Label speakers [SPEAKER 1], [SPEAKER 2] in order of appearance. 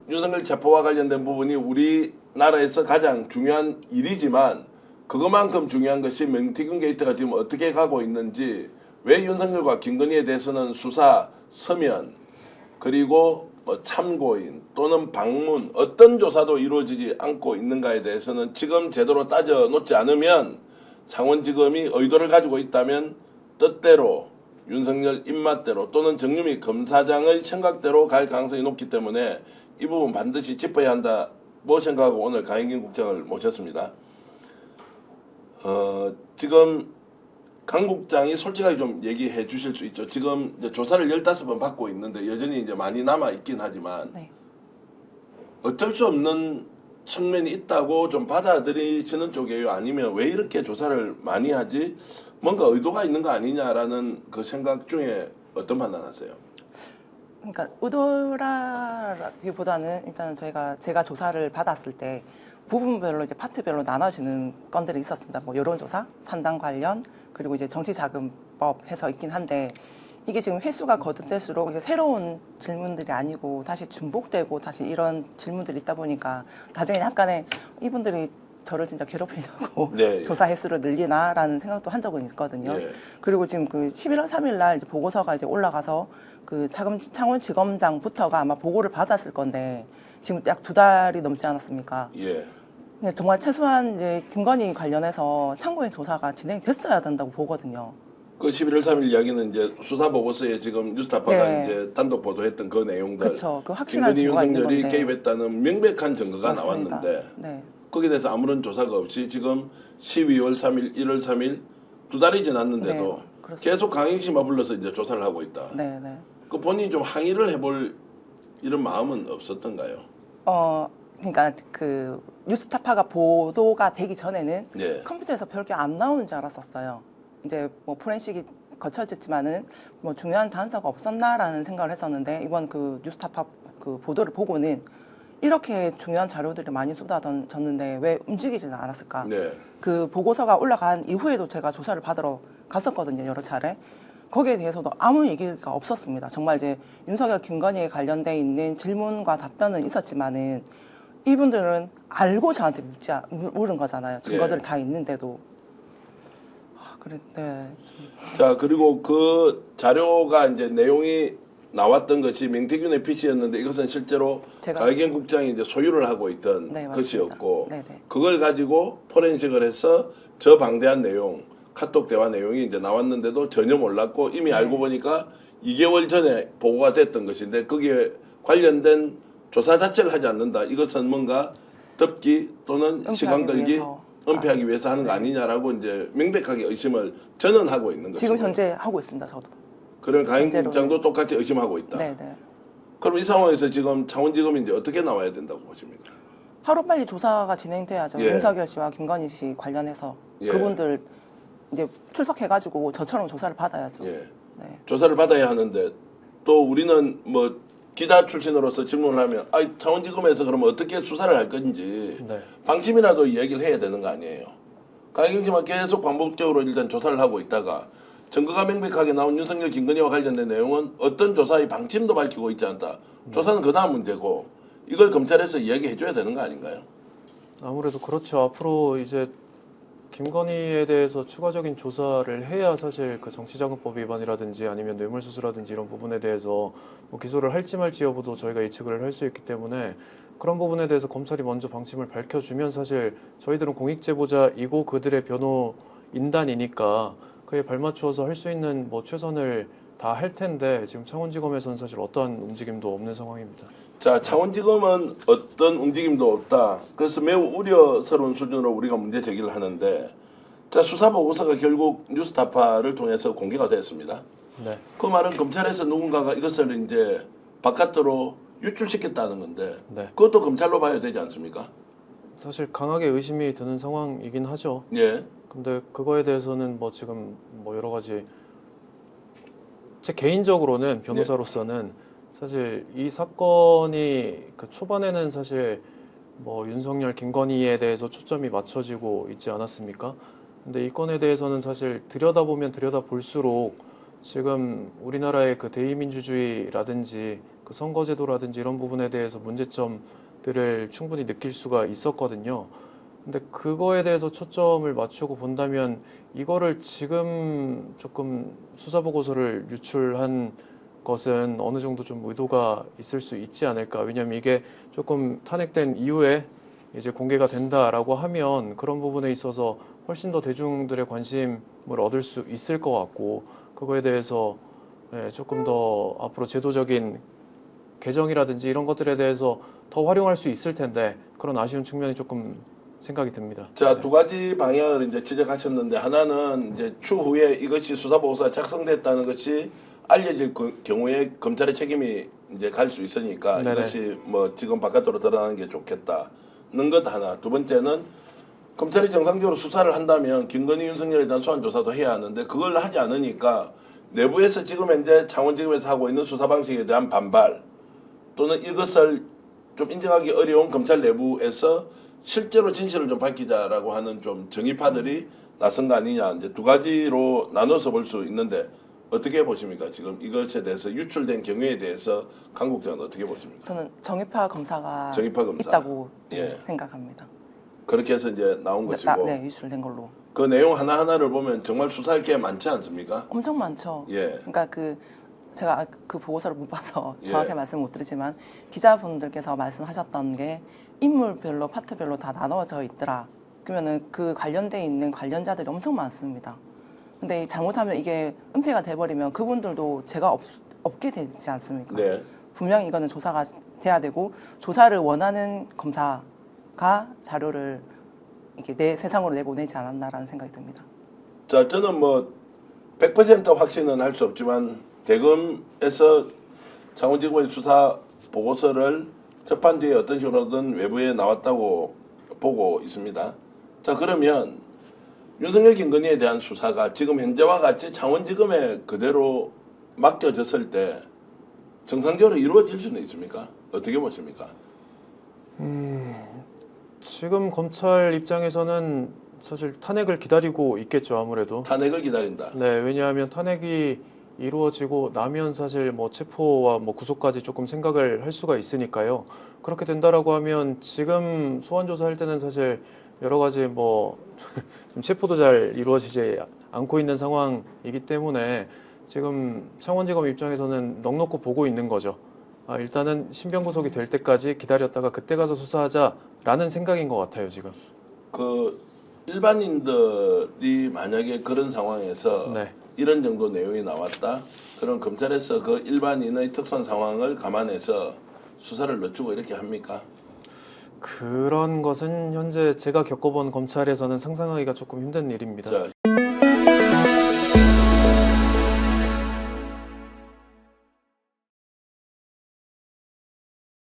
[SPEAKER 1] 윤석열 체포와 관련된 부분이 우리나라에서 가장 중요한 일이지만 그것만큼 중요한 것이 명태균 게이트가 지금 어떻게 가고 있는지, 왜 윤석열과 김건희에 대해서는 수사, 서면, 그리고 뭐 참고인 또는 방문 어떤 조사도 이루어지지 않고 있는가에 대해서는 지금 제대로 따져 놓지 않으면 창원지검이 의도를 가지고 있다면 뜻대로 윤석열 입맛대로 또는 정유미 검사장의 생각대로 갈 가능성이 높기 때문에 이 부분 반드시 짚어야 한다고 생각하고 오늘 강혜경 국장을 모셨습니다. 지금 강 국장이 솔직하게 좀 얘기해 주실 수 있죠. 지금 이제 조사를 15번 받고 있는데 여전히 이제 많이 남아 있긴 하지만
[SPEAKER 2] 네.
[SPEAKER 1] 어쩔 수 없는 측면이 있다고 좀 받아들이시는 쪽이에요? 아니면 왜 이렇게 조사를 많이 하지? 뭔가 의도가 있는 거 아니냐라는 그 생각 중에 어떤 판단하세요?
[SPEAKER 2] 그러니까 의도라기보다는 일단 제가 조사를 받았을 때 부분별로 이제 파트별로 나눠지는 건들이 있었습니다. 뭐 여론조사, 산당 관련, 그리고 이제 정치자금법 해서 있긴 한데 이게 지금 횟수가 거듭될수록 이제 새로운 질문들이 아니고 다시 중복되고 다시 이런 질문들이 있다 보니까 나중에 약간의 이분들이 저를 진짜 괴롭히려고
[SPEAKER 1] 네,
[SPEAKER 2] 조사 횟수를 늘리나라는 생각도 한 적은 있거든요.
[SPEAKER 1] 예.
[SPEAKER 2] 그리고 지금 그 11월 3일 날 이제 보고서가 이제 올라가서 그 창원지검장부터가 아마 보고를 받았을 건데 지금 약 2달이 넘지 않았습니까?
[SPEAKER 1] 예.
[SPEAKER 2] 네, 정말 최소한 이제 김건희 관련해서 참고인 조사가 진행됐어야 된다고 보거든요.
[SPEAKER 1] 그 11월 3일 이야기는 이제 수사 보고서에 지금 뉴스타파가
[SPEAKER 2] 네.
[SPEAKER 1] 이제 단독 보도했던 그 내용들,
[SPEAKER 2] 그렇죠. 그 확실한
[SPEAKER 1] 김건희
[SPEAKER 2] 증거가 있는
[SPEAKER 1] 윤석열이
[SPEAKER 2] 건데.
[SPEAKER 1] 개입했다는 명백한 증거가
[SPEAKER 2] 맞습니다.
[SPEAKER 1] 나왔는데
[SPEAKER 2] 네.
[SPEAKER 1] 거기에 대해서 아무런 조사가 없이 지금 12월 3일, 1월 3일 2달이 지났는데도
[SPEAKER 2] 네, 그렇습니다.
[SPEAKER 1] 계속 강행심만 불러서 이제 조사를 하고 있다.
[SPEAKER 2] 네, 네.
[SPEAKER 1] 그 본인이 좀 항의를 해볼 이런 마음은 없었던가요?
[SPEAKER 2] 그러니까 그 뉴스타파가 보도가 되기 전에는
[SPEAKER 1] 네.
[SPEAKER 2] 컴퓨터에서 별게 안 나오는 줄 알았었어요. 이제 뭐 포렌식이 거쳐졌지만은 뭐 중요한 단서가 없었나라는 생각을 했었는데 이번 그 뉴스타파 그 보도를 보고는 이렇게 중요한 자료들이 많이 쏟아졌는데 왜 움직이지는 않았을까?
[SPEAKER 1] 네.
[SPEAKER 2] 그 보고서가 올라간 이후에도 제가 조사를 받으러 갔었거든요, 여러 차례. 거기에 대해서도 아무 얘기가 없었습니다. 정말 이제 윤석열, 김건희에 관련돼 있는 질문과 답변은 있었지만은 이분들은 알고 저한테 물은 거잖아요. 증거들이
[SPEAKER 1] 예.
[SPEAKER 2] 다 있는데도. 네.
[SPEAKER 1] 자, 그리고 그 자료가 이제 내용이 나왔던 것이 명태균의 PC였는데 이것은 실제로 강혜경 국장이 이제 소유를 하고 있던
[SPEAKER 2] 네,
[SPEAKER 1] 것이었고
[SPEAKER 2] 네네.
[SPEAKER 1] 그걸 가지고 포렌식을 해서 저 방대한 내용, 카톡 대화 내용이 이제 나왔는데도 전혀 몰랐고 이미
[SPEAKER 2] 네.
[SPEAKER 1] 알고 보니까 2개월 전에 보고가 됐던 것인데 거기에 관련된 조사 자체를 하지 않는다. 이것은 뭔가 덮기 또는 시간 끌기,
[SPEAKER 2] 위해서.
[SPEAKER 1] 은폐하기 위해서 하는 거
[SPEAKER 2] 네.
[SPEAKER 1] 아니냐라고 이제 명백하게 의심을 저는 하고 있는 거죠.
[SPEAKER 2] 지금 현재 하고 있습니다, 저도.
[SPEAKER 1] 그럼 강행
[SPEAKER 2] 현재로는.
[SPEAKER 1] 국장도 똑같이 의심하고 있다.
[SPEAKER 2] 네네.
[SPEAKER 1] 그럼 이 상황에서 지금 창원지검이 이제 어떻게 나와야 된다고 보십니까?
[SPEAKER 2] 하루빨리 조사가 진행돼야죠.
[SPEAKER 1] 예.
[SPEAKER 2] 윤석열 씨와 김건희 씨 관련해서
[SPEAKER 1] 예.
[SPEAKER 2] 그분들 이제 출석해가지고 저처럼 조사를 받아야죠.
[SPEAKER 1] 예.
[SPEAKER 2] 네.
[SPEAKER 1] 조사를 받아야 하는데 또 우리는 뭐 기자 출신으로서 질문을 하면 창원지검에서 그러면 어떻게 수사를 할 건지
[SPEAKER 3] 네.
[SPEAKER 1] 방침이라도 이야기를 해야 되는 거 아니에요. 강경 씨만 계속 반복적으로 일단 조사를 하고 있다가 증거가 명백하게 나온 윤석열, 김건희와 관련된 내용은 어떤 조사의 방침도 밝히고 있지 않다. 조사는 그 다음 문제고 이걸 검찰에서 이야기해 줘야 되는 거 아닌가요?
[SPEAKER 3] 아무래도 그렇죠. 앞으로 이제 김건희에 대해서 추가적인 조사를 해야 사실 그 정치자금법 위반이라든지 아니면 뇌물수수라든지 이런 부분에 대해서 뭐 기소를 할지 말지 여부도 저희가 예측을 할 수 있기 때문에 그런 부분에 대해서 검찰이 먼저 방침을 밝혀주면 사실 저희들은 공익제보자이고 그들의 변호인단이니까 그에 발맞추어서 할 수 있는 뭐 최선을 다 할 텐데 지금 창원지검에서는 사실 어떠한 움직임도 없는 상황입니다.
[SPEAKER 1] 자, 창원지검은 어떤 움직임도 없다. 그래서 매우 우려스러운 수준으로 우리가 문제 제기를 하는데 자, 수사 보고서가 결국 뉴스타파를 통해서 공개가 됐습니다.
[SPEAKER 3] 네.
[SPEAKER 1] 그 말은 검찰에서 누군가가 이것을 이제 바깥으로 유출시켰다는 건데
[SPEAKER 3] 네.
[SPEAKER 1] 그것도 검찰로 봐야 되지 않습니까?
[SPEAKER 3] 사실 강하게 의심이 드는 상황이긴 하죠.
[SPEAKER 1] 예.
[SPEAKER 3] 근데 그거에 대해서는 뭐 지금 뭐 여러 가지 제 개인적으로는 변호사로서는 사실 이 사건이 그 초반에는 사실 뭐 윤석열, 김건희에 대해서 초점이 맞춰지고 있지 않았습니까? 근데 이 건에 대해서는 사실 들여다보면 들여다볼수록 지금 우리나라의 그 대의민주주의라든지 그 선거제도라든지 이런 부분에 대해서 문제점들을 충분히 느낄 수가 있었거든요. 근데 그거에 대해서 초점을 맞추고 본다면 이거를 지금 조금 수사 보고서를 유출한 것은 어느 정도 좀 의도가 있을 수 있지 않을까. 왜냐하면 이게 조금 탄핵된 이후에 이제 공개가 된다라고 하면 그런 부분에 있어서 훨씬 더 대중들의 관심을 얻을 수 있을 것 같고, 그거에 대해서 조금 더 앞으로 제도적인 개정이라든지 이런 것들에 대해서 더 활용할 수 있을 텐데 그런 아쉬운 측면이 조금 생각이 듭니다.
[SPEAKER 1] 자, 두 가지 방향을 이제 지적하셨는데, 하나는 이제 추후에 이것이 수사보고서가 작성됐다는 것이 알려질 경우에 검찰의 책임이 이제 갈 수 있으니까
[SPEAKER 3] 네네.
[SPEAKER 1] 이것이 뭐 지금 바깥으로 드러나는 게 좋겠다는 것 하나. 두 번째는 검찰이 정상적으로 수사를 한다면 김건희, 윤석열에 대한 소환 조사도 해야 하는데 그걸 하지 않으니까 내부에서 지금 현재 창원지검에서 하고 있는 수사 방식에 대한 반발, 또는 이것을 좀 인정하기 어려운 검찰 내부에서 실제로 진실을 좀 밝히자라고 하는 좀 정의파들이 나선 거 아니냐, 이제 두 가지로 나눠서 볼 수 있는데 어떻게 보십니까? 지금 이것에 대해서 유출된 경우에 대해서 강 국장은 어떻게 보십니까?
[SPEAKER 2] 저는 정의파 검사가
[SPEAKER 1] 정의파 검사.
[SPEAKER 2] 있다고
[SPEAKER 1] 예.
[SPEAKER 2] 생각합니다.
[SPEAKER 1] 그렇게 해서 이제 나온 것이고,
[SPEAKER 2] 네, 유출된 걸로.
[SPEAKER 1] 그 내용 하나하나를 보면 정말 수사할 게 많지 않습니까?
[SPEAKER 2] 엄청 많죠.
[SPEAKER 1] 예.
[SPEAKER 2] 그러니까 제가 그 보고서를 못 봐서
[SPEAKER 1] 예.
[SPEAKER 2] 정확히 말씀 못 드리지만 기자분들께서 말씀하셨던 게 인물별로 파트별로 다 나눠져 있더라. 그러면은 그 관련돼 있는 관련자들이 엄청 많습니다. 근데 잘못하면 이게 은폐가 돼버리면 그분들도 죄가 없게 되지 않습니까?
[SPEAKER 1] 네.
[SPEAKER 2] 분명히 이거는 조사가 돼야 되고 조사를 원하는 검사가 자료를 이렇게 세상으로 내보내지 않았나라는 생각이 듭니다.
[SPEAKER 1] 자, 저는 뭐 100% 확신은 할 수 없지만 대검에서 창원지검의 수사 보고서를 접한 뒤에 어떤 식으로든 외부에 나왔다고 보고 있습니다. 자, 그러면 윤석열, 김건희에 대한 수사가 지금 현재와 같이 창원지검에 그대로 맡겨졌을 때 정상적으로 이루어질 수는 있습니까? 어떻게 보십니까?
[SPEAKER 3] 지금 검찰 입장에서는 사실 탄핵을 기다리고 있겠죠, 아무래도.
[SPEAKER 1] 탄핵을 기다린다.
[SPEAKER 3] 네, 왜냐하면 탄핵이 이루어지고 나면 사실 뭐 체포와 뭐 구속까지 조금 생각을 할 수가 있으니까요. 그렇게 된다라고 하면 지금 소환 조사할 때는 사실 여러 가지 뭐 지금 체포도 잘 이루어지지 않고 있는 상황이기 때문에 지금 창원지검 입장에서는 넋놓고 보고 있는 거죠. 일단은 신병 구속이 될 때까지 기다렸다가 그때 가서 수사하자라는 생각인 것 같아요, 지금.
[SPEAKER 1] 그 일반인들이 만약에 그런 상황에서
[SPEAKER 3] 네.
[SPEAKER 1] 이런 정도 내용이 나왔다. 그럼 검찰에서 그 일반인의 특수한 상황을 감안해서 수사를 늦추고 이렇게 합니까?
[SPEAKER 3] 그런 것은 현재 제가 겪어본 검찰에서는 상상하기가 조금 힘든 일입니다.
[SPEAKER 1] 자,